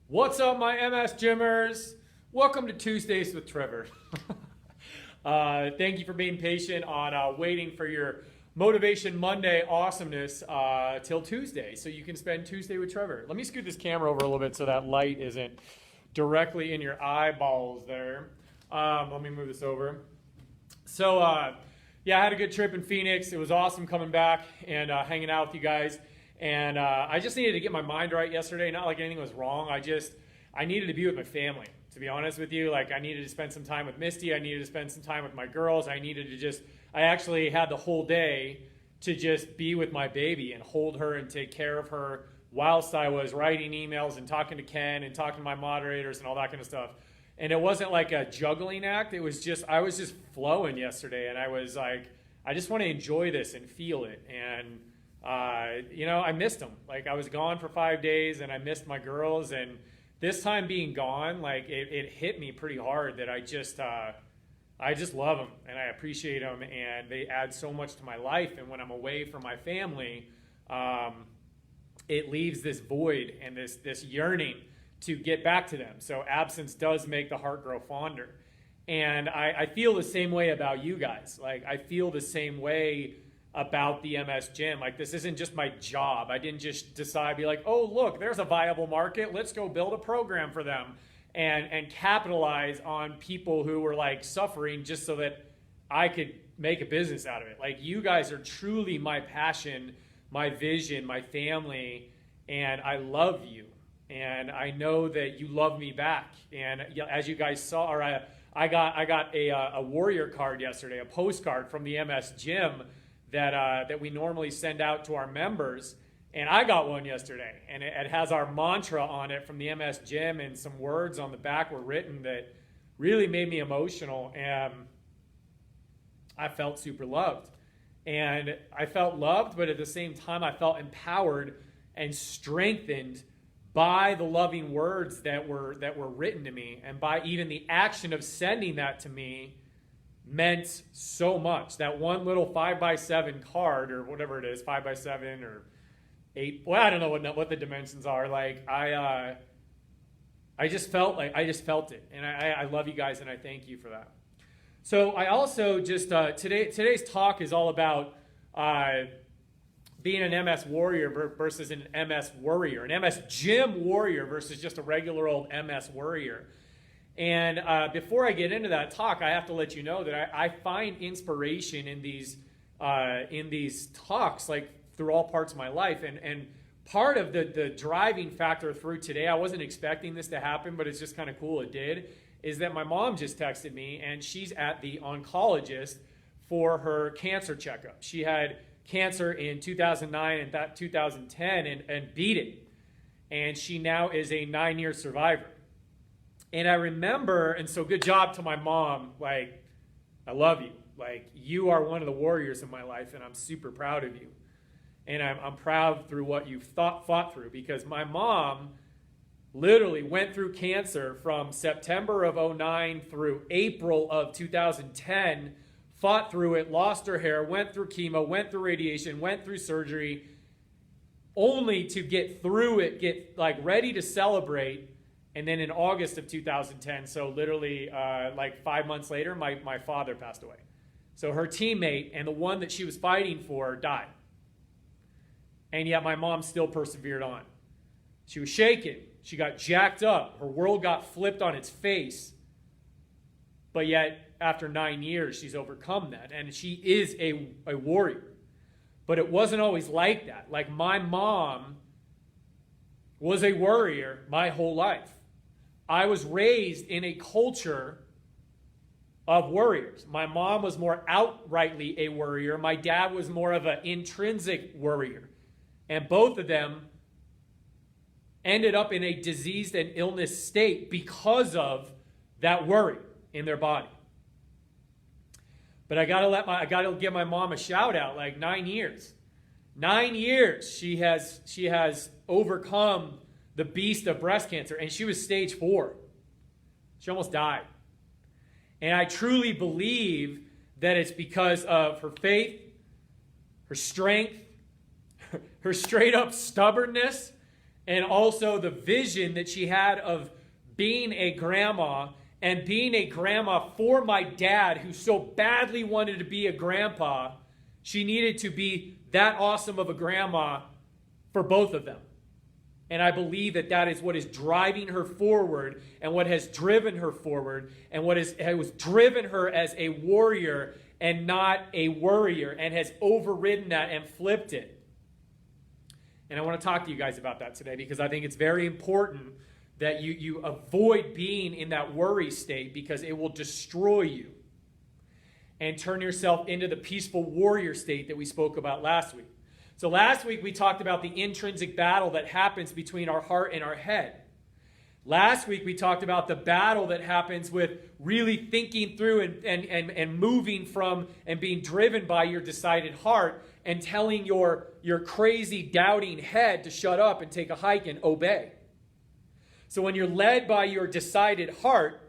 What's up, my MS Gymmers? Welcome to Tuesdays with Trevor. Thank you for being patient on waiting for your Motivation Monday awesomeness till Tuesday, so you can spend Tuesday with Trevor. Let me scoot this camera over a little bit so that light isn't directly in your eyeballs there. Let me move this over. So, yeah, I had a good trip in Phoenix. It was awesome coming back and hanging out with you guys. And I just needed to get my mind right yesterday. Not like anything was wrong. I needed to be with my family, to be honest with you. Like, I needed to spend some time with Misty. I needed to spend some time with my girls. I actually had the whole day to just be with my baby and hold her and take care of her whilst I was writing emails and talking to Ken and talking to my moderators and all that kind of stuff. And it wasn't like a juggling act. It was just, I was just flowing yesterday. And I was like, I just want to enjoy this and feel it. And I missed them. Like, I was gone for 5 days and I missed my girls. And this time being gone, like, it hit me pretty hard that I just love them and I appreciate them, and they add so much to my life. And when I'm away from my family, it leaves this void and this yearning to get back to them. So absence does make the heart grow fonder. And I feel the same way about you guys. Like, I feel the same way about the MS Gym. Like, this isn't just my job. I didn't just decide, be like, oh, look, there's a viable market. Let's go build a program for them and capitalize on people who were like suffering just so that I could make a business out of it. Like, you guys are truly my passion, my vision, my family, and I love you. And I know that you love me back. And as you guys saw, I got a Warrior card yesterday, a postcard from the MS Gym that we normally send out to our members. And I got one yesterday, and it has our mantra on it from the MS Gym, and some words on the back were written that really made me emotional, and I felt super loved. And I felt loved, but at the same time, I felt empowered and strengthened by the loving words that were written to me, and by even the action of sending that to me meant so much. That one little 5x7 card, or whatever it is, 5x7 or 8. Well, I don't know what the dimensions are. Like, I just felt it, and I love you guys, and I thank you for that. So I also just today's talk is all about being an MS Warrior versus an MS Worrier, an MS Gym Warrior versus just a regular old MS Worrier. And before I get into that talk, I have to let you know that I find inspiration in these talks, like, through all parts of my life. And part of the driving factor through today, I wasn't expecting this to happen, but it's just kind of cool it did, is that my mom just texted me, and she's at the oncologist for her cancer checkup. She had cancer in 2009 and 2010 and beat it. And she now is a 9-year survivor. And I remember, and so good job to my mom. Like, I love you. Like, you are one of the warriors in my life, and I'm super proud of you. And I'm proud through what you've fought through, because my mom literally went through cancer from September of 2009 through April of 2010, fought through it, lost her hair, went through chemo, went through radiation, went through surgery, only to get through it, get like ready to celebrate. And then in August of 2010, so literally like 5 months later, my father passed away. So her teammate and the one that she was fighting for died. And yet my mom still persevered on. She was shaken. She got jacked up. Her world got flipped on its face. But yet, after 9 years, she's overcome that. And she is a warrior. But it wasn't always like that. Like, my mom was a warrior my whole life. I was raised in a culture of warriors. My mom was more outrightly a warrior. My dad was more of an intrinsic warrior. And both of them ended up in a diseased and illness state because of that worry in their body. But I gotta give my mom a shout out. Like, 9 years. 9 years she has overcome the beast of breast cancer, and she was stage 4. She almost died. And I truly believe that it's because of her faith, her strength, her straight up stubbornness, and also the vision that she had of being a grandma and being a grandma for my dad, who so badly wanted to be a grandpa. She needed to be that awesome of a grandma for both of them. And I believe that that is what is driving her forward, and what has driven her forward, and what has driven her as a warrior and not a worrier, and has overridden that and flipped it. And I want to talk to you guys about that today, because I think it's very important that you avoid being in that worry state, because it will destroy you, and turn yourself into the peaceful warrior state that we spoke about last week. So last week we talked about the intrinsic battle that happens between our heart and our head. Last week we talked about the battle that happens with really thinking through and moving from and being driven by your decided heart, and telling your crazy doubting head to shut up and take a hike and obey. So when you're led by your decided heart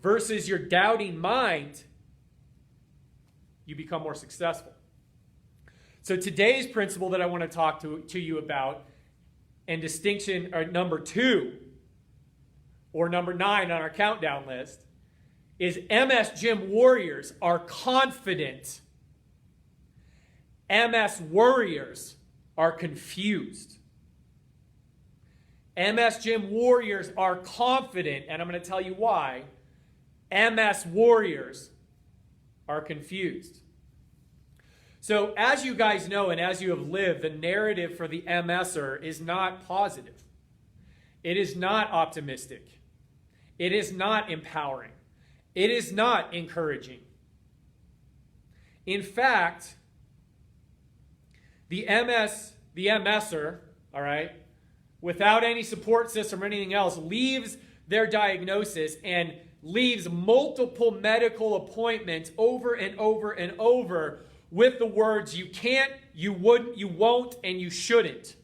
versus your doubting mind, you become more successful. So today's principle that I want to talk to you about, and distinction, or number 2, or number 9 on our countdown list, is MS Gym warriors are confident. MS worriers are confused. MS Gym warriors are confident, and I'm going to tell you why. MS warriors are confused. So as you guys know, and as you have lived, the narrative for the MSer is not positive. It is not optimistic. It is not empowering. It is not encouraging. In fact, the MSer, all right, without any support system or anything else, leaves their diagnosis and leaves multiple medical appointments over and over and over with the words, you can't, you wouldn't, you won't, and you shouldn't.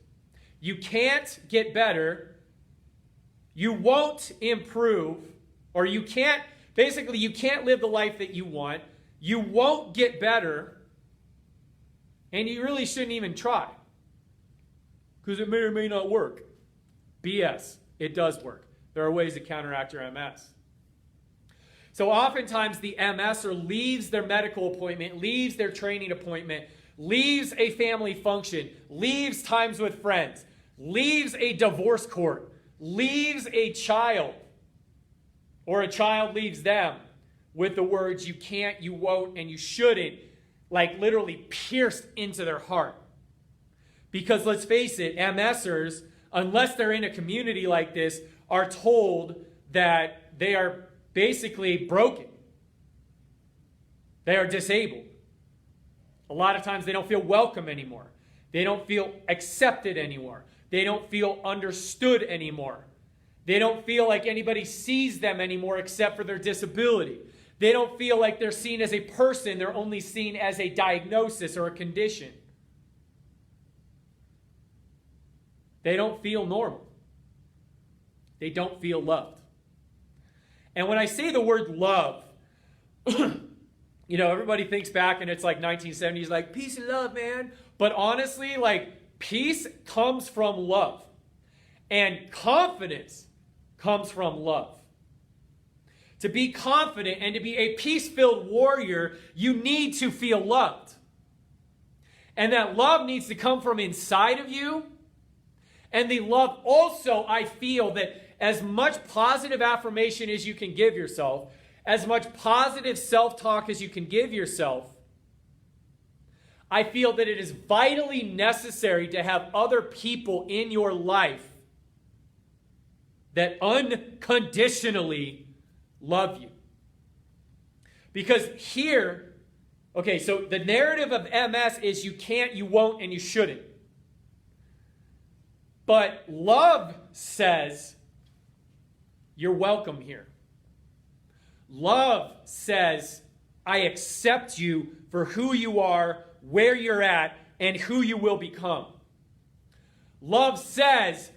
You can't get better. You won't improve. Or you can't, basically, you can't live the life that you want. You won't get better. And you really shouldn't even try, because it may or may not work. BS. It does work. There are ways to counteract your MS. So oftentimes the MSer leaves their medical appointment, leaves their training appointment, leaves a family function, leaves times with friends, leaves a divorce court, leaves a child, or a child leaves them with the words, you can't, you won't, and you shouldn't, like literally pierced into their heart. Because let's face it, MSers, unless they're in a community like this, are told that they are basically broken. They are disabled. A lot of times they don't feel welcome anymore. They don't feel accepted anymore. They don't feel understood anymore. They don't feel like anybody sees them anymore except for their disability. They don't feel like they're seen as a person. They're only seen as a diagnosis or a condition. They don't feel normal. They don't feel loved. And when I say the word love, you know, everybody thinks back and it's like 1970s, like peace and love, man. But honestly, like peace comes from love. And confidence comes from love. To be confident and to be a peace-filled warrior, you need to feel loved. And that love needs to come from inside of you. And the love also, I feel that as much positive affirmation as you can give yourself, as much positive self-talk as you can give yourself, I feel that it is vitally necessary to have other people in your life that unconditionally love you. Because here, okay, so the narrative of MS is you can't, you won't, and you shouldn't. But love says you're welcome here. Love says I accept you for who you are, where you're at, and who you will become. Love says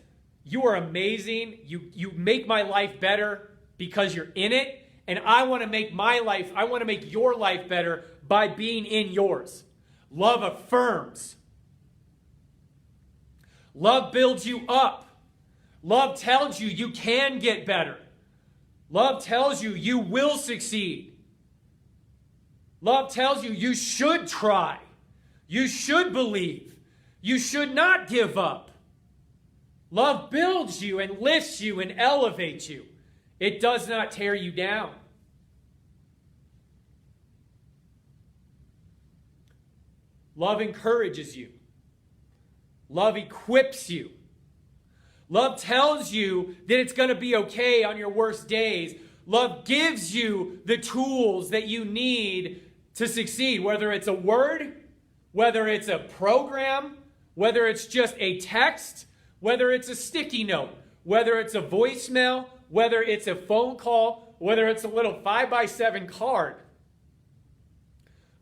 you are amazing. You make my life better because you're in it. And I want to make my life, I want to make your life better by being in yours. Love affirms. Love builds you up. Love tells you you can get better. Love tells you you will succeed. Love tells you you should try. You should believe. You should not give up. Love builds you and lifts you and elevates you. It does not tear you down. Love encourages you. Love equips you. Love tells you that it's going to be okay on your worst days. Love gives you the tools that you need to succeed, whether it's a word, whether it's a program, whether it's just a text, whether it's a sticky note, whether it's a voicemail, whether it's a phone call, whether it's a little 5x7 card.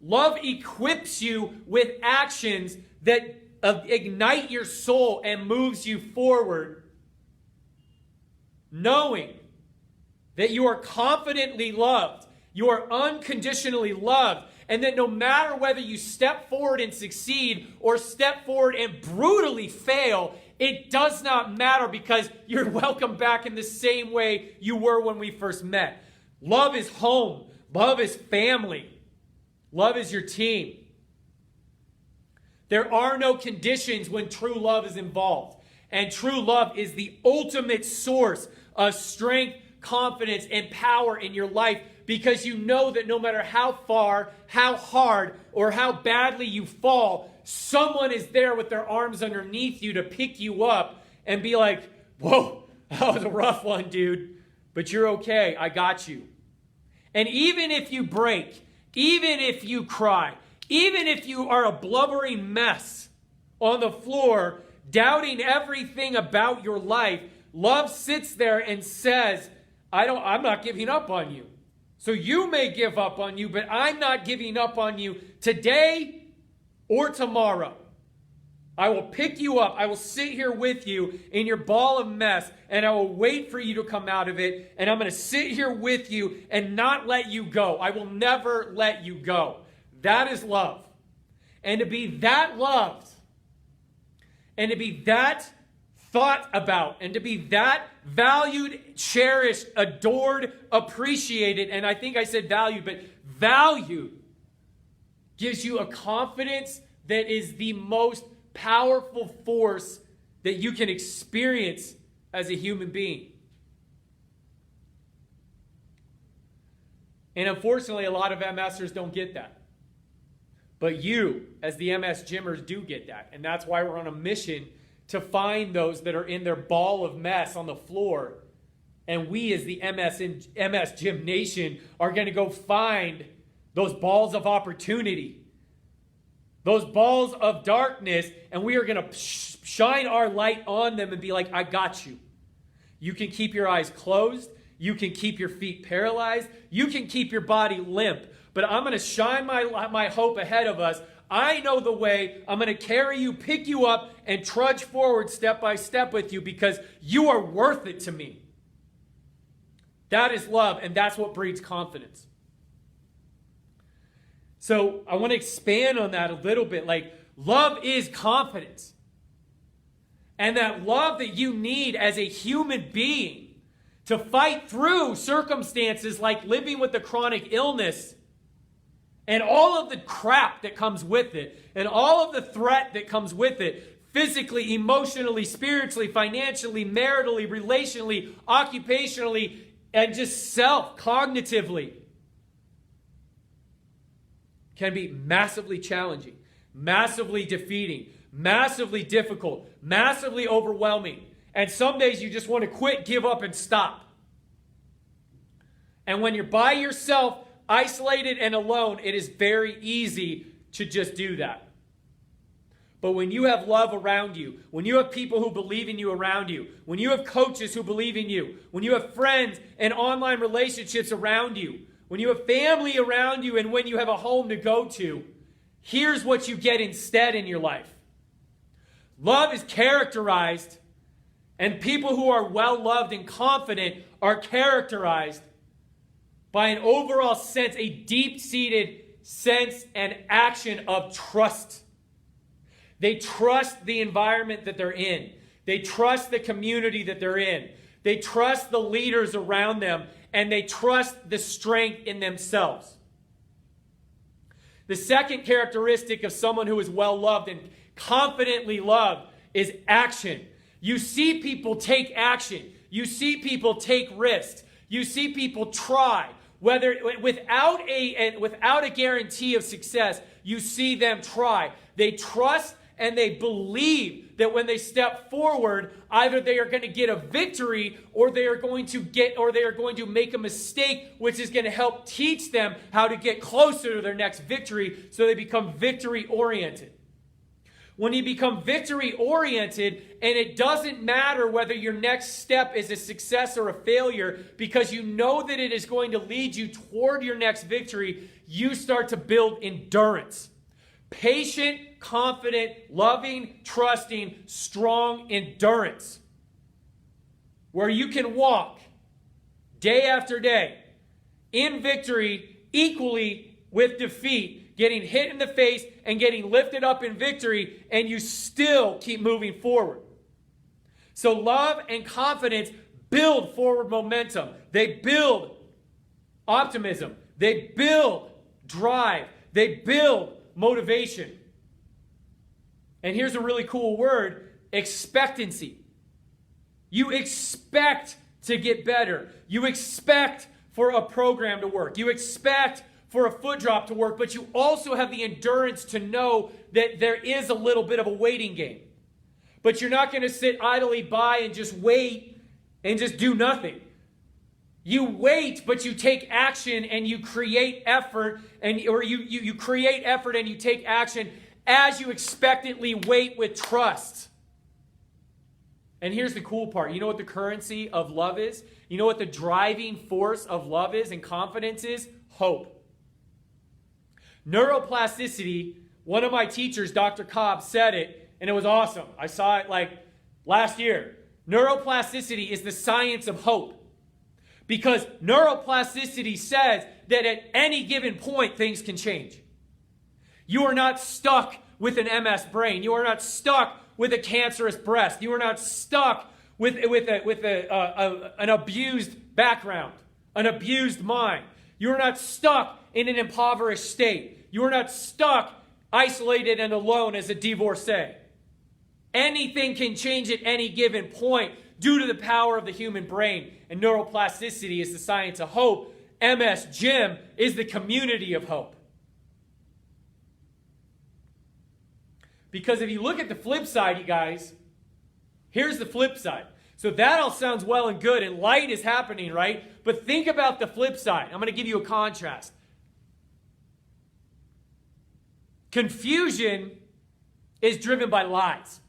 Love equips you with actions that ignite your soul and moves you forward, knowing that you are confidently loved, you are unconditionally loved, and that no matter whether you step forward and succeed or step forward and brutally fail, it does not matter because you're welcome back in the same way you were when we first met. Love is home. Love is family. Love is your team. There are no conditions when true love is involved. And true love is the ultimate source of strength, confidence, and power in your life, because you know that no matter how far, how hard, or how badly you fall, someone is there with their arms underneath you to pick you up and be like, whoa, that was a rough one, dude, but you're okay. I got you. And even if you break, even if you cry, even if you are a blubbering mess on the floor, doubting everything about your life, love sits there and says, I'm not giving up on you. So you may give up on you, but I'm not giving up on you today or tomorrow. I will pick you up. I will sit here with you in your ball of mess, and I will wait for you to come out of it, and I'm going to sit here with you and not let you go. I will never let you go. That is love. And to be that loved, and to be that thought about, and to be that valued, cherished, adored, appreciated, and I think I said valued, but valued, gives you a confidence that is the most powerful force that you can experience as a human being. And unfortunately, a lot of MSers don't get that. But you, as the MS Gymmers, do get that. And that's why we're on a mission to find those that are in their ball of mess on the floor. And we, as the MS Gym Nation, are going to go find those balls of opportunity, those balls of darkness, and we are going to shine our light on them and be like, I got you. You can keep your eyes closed. You can keep your feet paralyzed. You can keep your body limp. But I'm going to shine my hope ahead of us. I know the way. I'm going to carry you, pick you up, and trudge forward step by step with you because you are worth it to me. That is love, and that's what breeds confidence. So I want to expand on that a little bit. Like, love is confidence. And that love that you need as a human being to fight through circumstances like living with a chronic illness and all of the crap that comes with it, and all of the threat that comes with it, physically, emotionally, spiritually, financially, maritally, relationally, occupationally, and just cognitively, can be massively challenging, massively defeating, massively difficult, massively overwhelming. And some days you just want to quit, give up, and stop. And when you're by yourself, isolated and alone, it is very easy to just do that. But when you have love around you, when you have people who believe in you around you, when you have coaches who believe in you, when you have friends and online relationships around you, when you have family around you, and when you have a home to go to, here's what you get instead in your life. Love is characterized, and people who are well-loved and confident are characterized by an overall sense, a deep-seated sense and action of trust. They trust the environment that they're in. They trust the community that they're in. They trust the leaders around them, and they trust the strength in themselves. The second characteristic of someone who is well loved and confidently loved is action. You see people take action. You see people take risks. You see people try. Whether without a guarantee of success, you see them try. They trust and they believe that when they step forward, either they are going to get a victory or they are going to make a mistake, which is going to help teach them how to get closer to their next victory, so they become victory oriented. When you become victory oriented, and it doesn't matter whether your next step is a success or a failure, because you know that it is going to lead you toward your next victory, you start to build endurance. Patient, confident, loving, trusting, strong endurance. Where you can walk day after day in victory equally with defeat, getting hit in the face and getting lifted up in victory, and you still keep moving forward. So love and confidence build forward momentum. They build optimism. They build drive. They build motivation. And here's a really cool word: expectancy. You expect to get better. You expect for a program to work. You expect for a foot drop to work, but you also have the endurance to know that there is a little bit of a waiting game. But you're not going to sit idly by and just wait and just do nothing. You wait, but you take action and you create effort, you create effort and you take action as you expectantly wait with trust. And here's the cool part. You know what the currency of love is? You know what the driving force of love is and confidence is? Hope. Neuroplasticity, one of my teachers, Dr. Cobb, said it, and it was awesome. I saw it like last year. Neuroplasticity is the science of hope. Because neuroplasticity says that at any given point, things can change. You are not stuck with an MS brain. You are not stuck with a cancerous breast. You are not stuck with an abused background, an abused mind. You are not stuck in an impoverished state. You are not stuck isolated and alone as a divorcee. Anything can change at any given point due to the power of the human brain. And neuroplasticity is the science of hope. MS Gym is the community of hope. Because if you look at the flip side, you guys, here's the flip side. So that all sounds well and good, and light is happening, right? But think about the flip side. I'm going to give you a contrast. Confusion is driven by lies.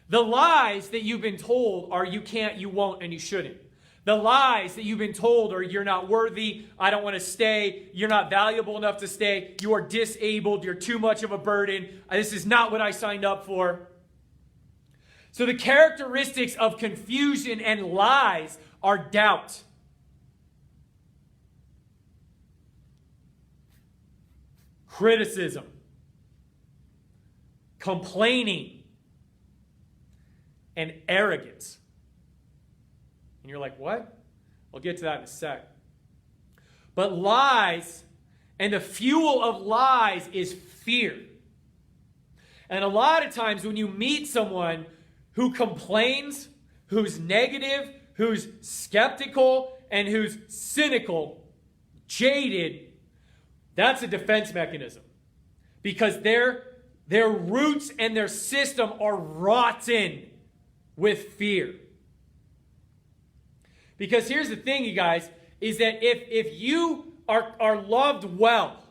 The lies that you've been told are you can't, you won't, and you shouldn't. The lies that you've been told are you're not worthy, I don't want to stay, you're not valuable enough to stay, you are disabled, you're too much of a burden, this is not what I signed up for. So the characteristics of confusion and lies are doubt, criticism, complaining, and arrogance. And you're like, what? I'll get to that in a sec. But lies, and the fuel of lies is fear. And a lot of times when you meet someone who complains, who's negative, who's skeptical, and who's cynical, jaded, that's a defense mechanism. Because their roots and their system are rotten with fear. Because here's the thing, you guys, is that if you are loved well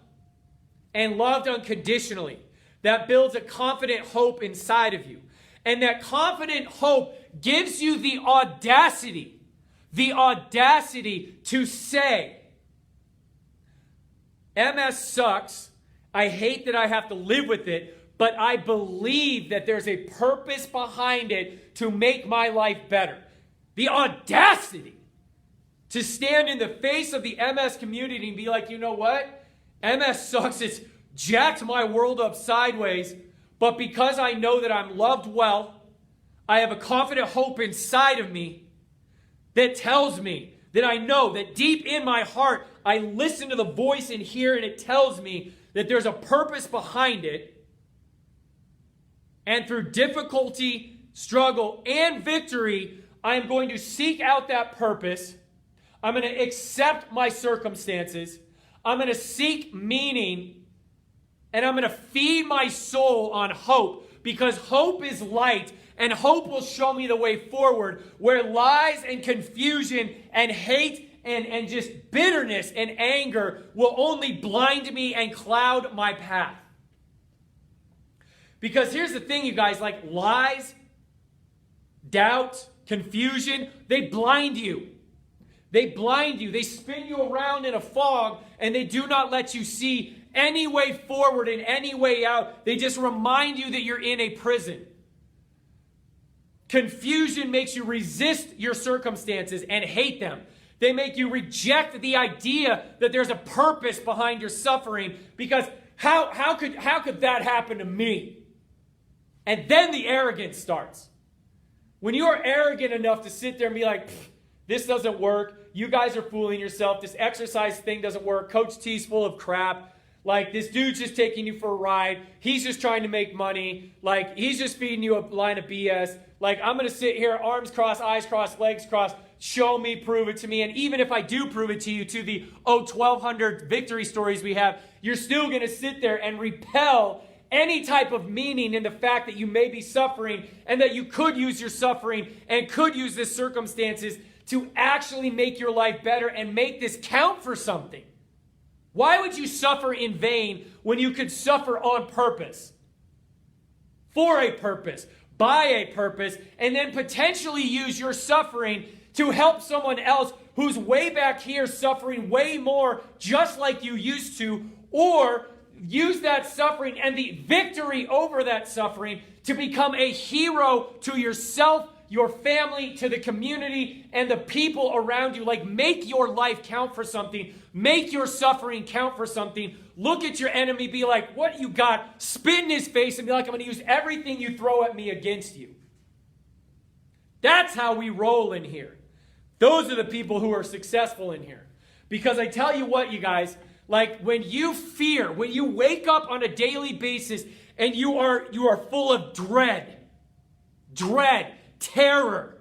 and loved unconditionally, that builds a confident hope inside of you. And that confident hope gives you the audacity to say, MS sucks, I hate that I have to live with it, but I believe that there's a purpose behind it to make my life better. The audacity to stand in the face of the MS community and be like, you know what? MS sucks. It's jacked my world up sideways. But because I know that I'm loved well, I have a confident hope inside of me that tells me that I know that deep in my heart, I listen to the voice in here and it tells me that there's a purpose behind it. And through difficulty, struggle, and victory, I am going to seek out that purpose. I'm going to accept my circumstances. I'm going to seek meaning. And I'm going to feed my soul on hope, because hope is light and hope will show me the way forward, where lies and confusion and hate and just bitterness and anger will only blind me and cloud my path. Because here's the thing, you guys, like lies, doubt, confusion, they blind you. They blind you. They spin you around in a fog, and they do not let you see any way forward and any way out. They just remind you that you're in a prison. Confusion makes you resist your circumstances and hate them. They make you reject the idea that there's a purpose behind your suffering, because how could that happen to me? And then the arrogance starts. When you are arrogant enough to sit there and be like, this doesn't work, you guys are fooling yourself, this exercise thing doesn't work, Coach T's full of crap, like this dude's just taking you for a ride, he's just trying to make money, like he's just feeding you a line of BS, like I'm going to sit here, arms crossed, eyes crossed, legs crossed, show me, prove it to me, and even if I do prove it to you, to the 1,200 victory stories we have, you're still going to sit there and repel any type of meaning in the fact that you may be suffering, and that you could use your suffering and could use the circumstances to actually make your life better and make this count for something. Why would you suffer in vain when you could suffer on purpose? For a purpose, by a purpose, and then potentially use your suffering to help someone else who's way back here suffering way more just like you used to, or use that suffering and the victory over that suffering to become a hero to yourself, your family, to the community, and the people around you. Like, make your life count for something. Make your suffering count for something. Look at your enemy, be like, what you got? Spit in his face and be like, I'm going to use everything you throw at me against you. That's how we roll in here. Those are the people who are successful in here. Because I tell you what, you guys, like when you fear, when you wake up on a daily basis and you are full of dread, terror,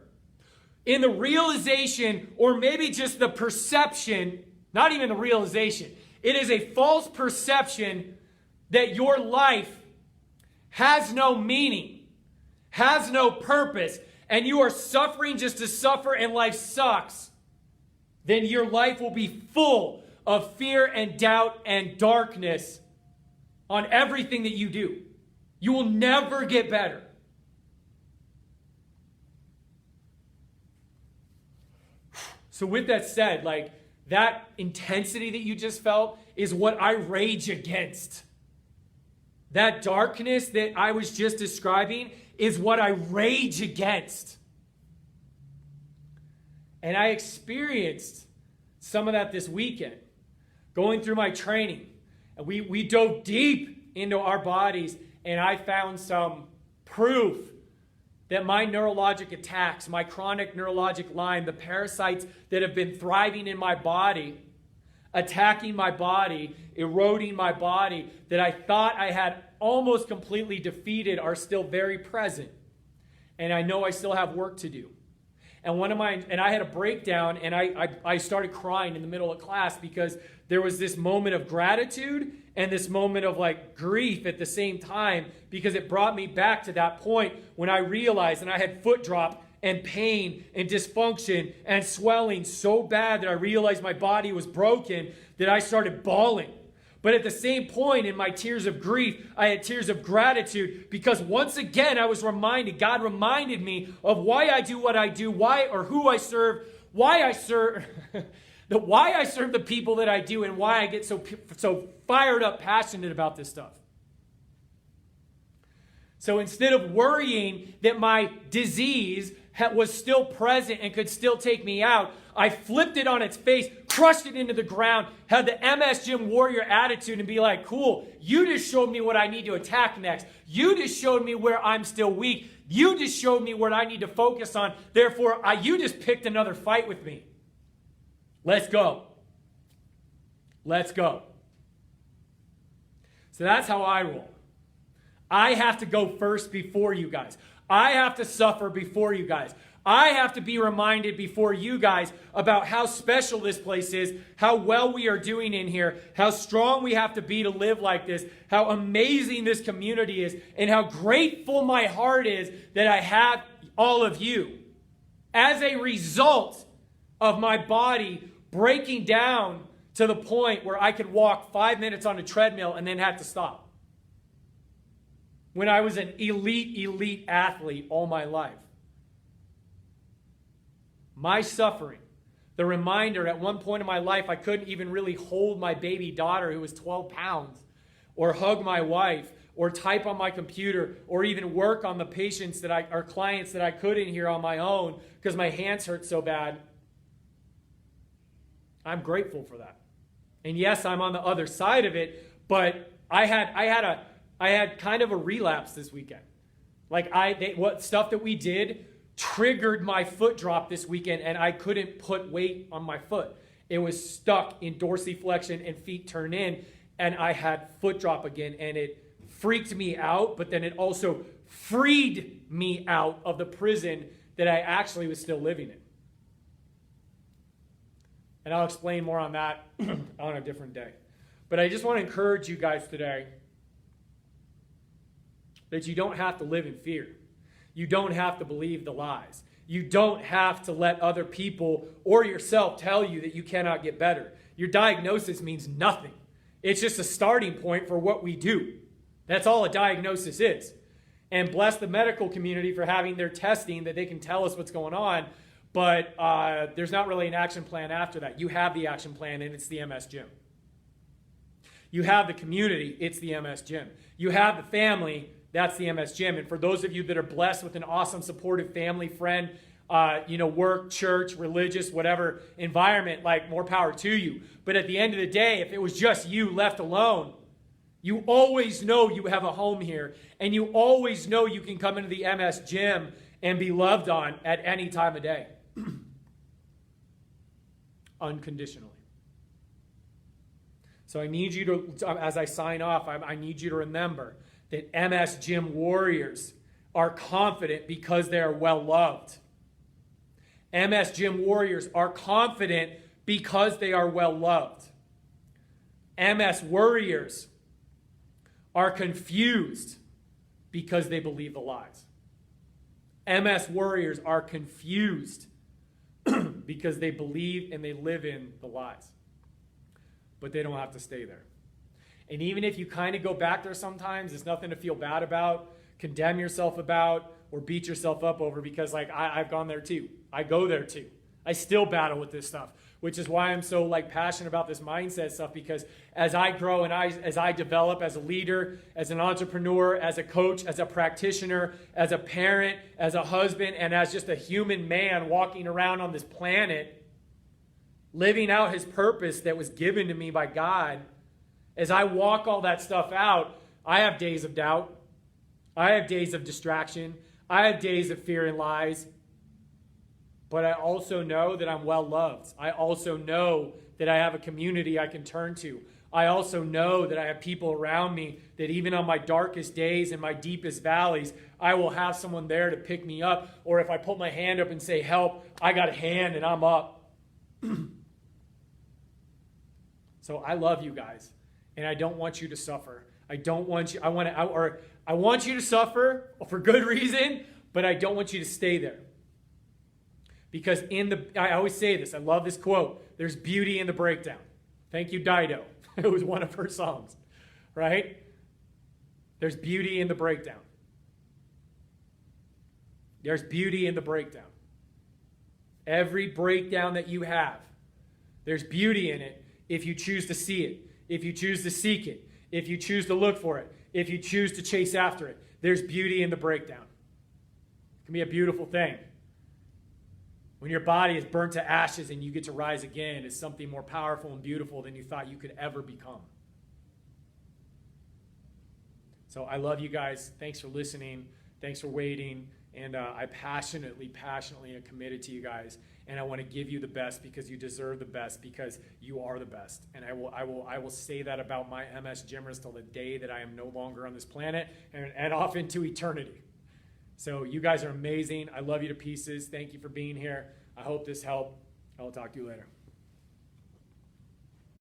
in the realization, or maybe just the perception, not even the realization, it is a false perception that your life has no meaning, has no purpose, and you are suffering just to suffer and life sucks, then your life will be full of fear and doubt and darkness on everything that you do. You will never get better. So with that said, like that intensity that you just felt is what I rage against. That darkness that I was just describing is what I rage against. And I experienced some of that this weekend, going through my training. And we dove deep into our bodies, and I found some proof that my neurologic attacks, my chronic neurologic Lyme, the parasites that have been thriving in my body, attacking my body, eroding my body, that I thought I had almost completely defeated, are still very present. And I know I still have work to do. And I had a breakdown, and I started crying in the middle of class because there was this moment of gratitude and this moment of like grief at the same time, because it brought me back to that point when I realized, and I had foot drop and pain and dysfunction and swelling so bad that I realized my body was broken, that I started bawling. But at the same point, in my tears of grief, I had tears of gratitude, because once again I was reminded, God reminded me of why I do what I do, why or who I serve, why I serve, why I serve the people that I do, and why I get so fired up, passionate about this stuff. So instead of worrying that my disease was still present and could still take me out, I flipped it on its face, crushed it into the ground, had the MS Gym Warrior attitude and be like, cool, you just showed me what I need to attack next. You just showed me where I'm still weak. You just showed me what I need to focus on. Therefore, you just picked another fight with me. Let's go. Let's go. So that's how I roll. I have to go first before you guys. I have to suffer before you guys. I have to be reminded before you guys about how special this place is, how well we are doing in here, how strong we have to be to live like this, how amazing this community is, and how grateful my heart is that I have all of you. As a result of my body breaking down to the point where I could walk 5 minutes on a treadmill and then have to stop. When I was an elite athlete all my life. My suffering, the reminder at one point in my life I couldn't even really hold my baby daughter who was 12 pounds, or hug my wife, or type on my computer, or even work on the patients or clients that I couldn't here on my own because my hands hurt so bad. I'm grateful for that. And yes, I'm on the other side of it, but I had kind of a relapse this weekend. What stuff that we did triggered my foot drop this weekend, and I couldn't put weight on my foot. It was stuck in dorsiflexion and feet turn in, and I had foot drop again, and it freaked me out, but then it also freed me out of the prison that I actually was still living in. And I'll explain more on that on a different day. But I just want to encourage you guys today that you don't have to live in fear. You don't have to believe the lies. You don't have to let other people or yourself tell you that you cannot get better. Your diagnosis means nothing. It's just a starting point for what we do. That's all a diagnosis is. And bless the medical community for having their testing that they can tell us what's going on, but there's not really an action plan after that. You have the action plan, and it's the MS Gym. You have the community, it's the MS Gym. You have the family, that's the MS Gym. And for those of you that are blessed with an awesome, supportive family, friend, work, church, religious, whatever environment, more power to you. But at the end of the day, if it was just you left alone, you always know you have a home here. And you always know you can come into the MS Gym and be loved on at any time of day. Unconditionally. So I need you to, as I sign off, I need you to remember that MS Gym warriors are confident because they are well loved. MS Gym warriors are confident because they are well loved. MS warriors are confused because they believe the lies. MS warriors are confused because they believe and they live in the lies. But they don't have to stay there. And even if you kind of go back there sometimes, it's nothing to feel bad about, condemn yourself about, or beat yourself up over, because I've gone there too. I go there too. I still battle with this stuff, which is why I'm so passionate about this mindset stuff, because as I grow and as I develop as a leader, as an entrepreneur, as a coach, as a practitioner, as a parent, as a husband, and as just a human man walking around on this planet, living out his purpose that was given to me by God, as I walk all that stuff out, I have days of doubt. I have days of distraction. I have days of fear and lies. But I also know that I'm well loved. I also know that I have a community I can turn to. I also know that I have people around me that even on my darkest days and my deepest valleys, I will have someone there to pick me up. Or if I put my hand up and say, help, I got a hand and I'm up. So I love you guys. And I don't want you to suffer. I want you to suffer for good reason, but I don't want you to stay there. Because I always say this, I love this quote, there's beauty in the breakdown. Thank you, Dido. It was one of her songs, right? There's beauty in the breakdown. There's beauty in the breakdown. Every breakdown that you have, there's beauty in it if you choose to see it, if you choose to seek it, if you choose to look for it, if you choose to chase after it. There's beauty in the breakdown. It can be a beautiful thing. When your body is burnt to ashes and you get to rise again, it's something more powerful and beautiful than you thought you could ever become. So I love you guys. Thanks for listening. Thanks for waiting. And I passionately am committed to you guys. And I want to give you the best because you deserve the best because you are the best. And I will say that about my MS Gymmers till the day that I am no longer on this planet and off into eternity. So you guys are amazing. I love you to pieces. Thank you for being here. I hope this helped. I will talk to you later.